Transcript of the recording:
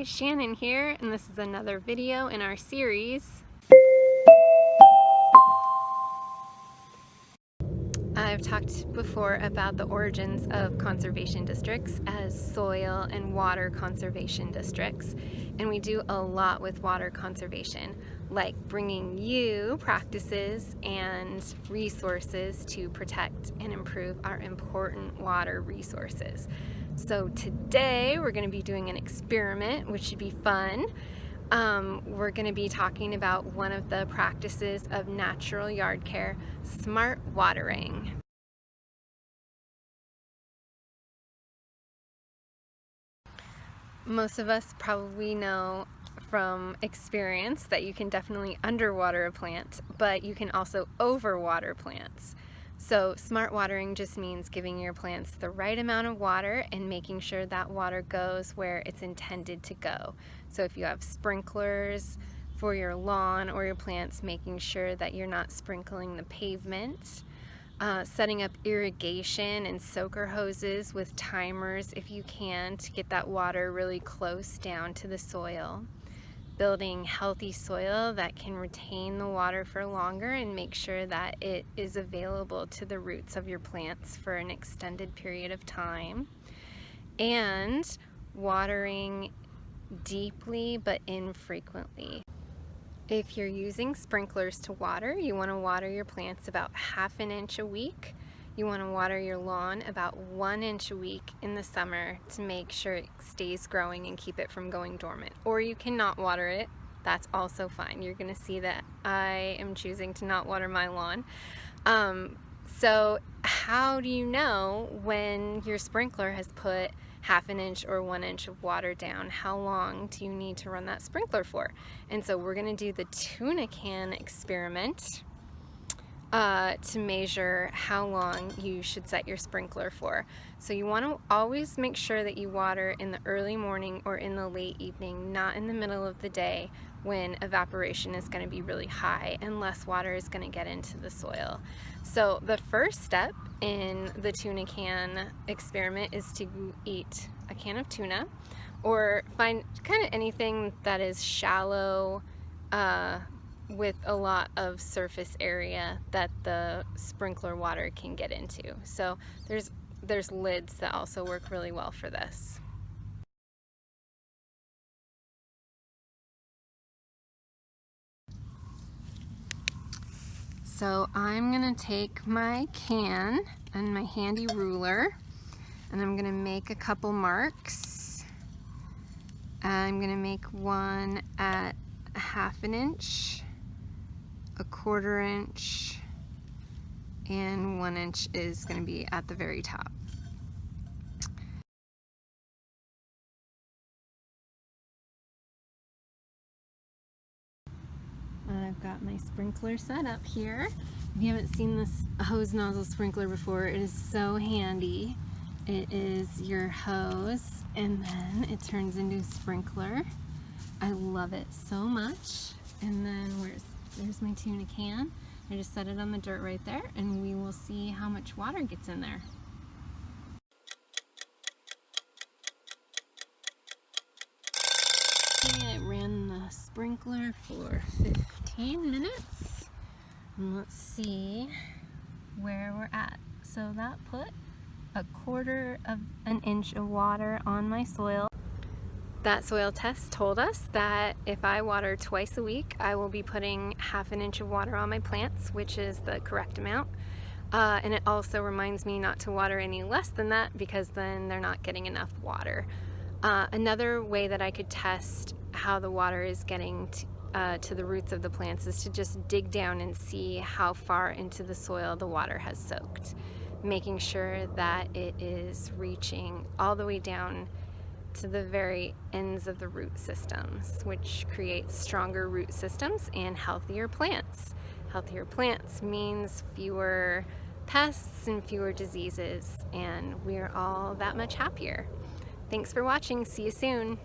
Shannon here, and this is another video in our series. I've talked before about the origins of conservation districts as soil and water conservation districts, and we do a lot with water conservation, like bringing you practices and resources to protect and improve our important water resources. So today we're going to be doing an experiment, which should be fun. We're going to be talking about one of the practices of natural yard care, smart watering. Most of us probably know from experience that you can definitely underwater a plant, but you can also overwater plants. So smart watering just means giving your plants the right amount of water and making sure that water goes where it's intended to go. So if you have sprinklers for your lawn or your plants, making sure that you're not sprinkling the pavement. Setting up irrigation and soaker hoses with timers if you can to get that water really close down to the soil. Building healthy soil that can retain the water for longer and make sure that it is available to the roots of your plants for an extended period of time. And watering deeply but infrequently. If you're using sprinklers to water, you want to water your plants about ½ inch a week. You want to water your lawn about 1 inch a week in the summer to make sure it stays growing and keep it from going dormant. Or you cannot water it. That's also fine. You're going to see that I am choosing to not water my lawn. So how do you know when your sprinkler has put ½ inch or 1 inch of water down? How long do you need to run that sprinkler for? And so we're going to do the Tuna Can Experiment to measure how long you should set your sprinkler for. So you want to always make sure that you water in the early morning or in the late evening, not in the middle of the day when evaporation is going to be really high and less water is going to get into the soil. So the first step in the Tuna Can Experiment is to eat a can of tuna, or find kind of anything that is shallow with a lot of surface area that the sprinkler water can get into. So there's lids that also work really well for this. So I'm gonna take my can and my handy ruler, and I'm gonna make a couple marks. I'm gonna make one at ½ inch, ¼ inch, and 1 inch is gonna be at the very top. I've got my sprinkler set up here. If you haven't seen this hose nozzle sprinkler before, it is so handy. It is your hose and then it turns into a sprinkler. I love it so much. And then there's my tuna can. I just set it on the dirt right there and we will see how much water gets in there. I ran the sprinkler for 15 minutes and let's see where we're at. So that put ¼ inch of water on my soil. That soil test told us that if I water twice a week, I will be putting ½ inch of water on my plants, which is the correct amount. And it also reminds me not to water any less than that because then they're not getting enough water. Another way that I could test how the water is getting to the roots of the plants is to just dig down and see how far into the soil the water has soaked, making sure that it is reaching all the way down to the very ends of the root systems, which creates stronger root systems and healthier plants. Healthier plants means fewer pests and fewer diseases, and we're all that much happier. Thanks for watching. See you soon.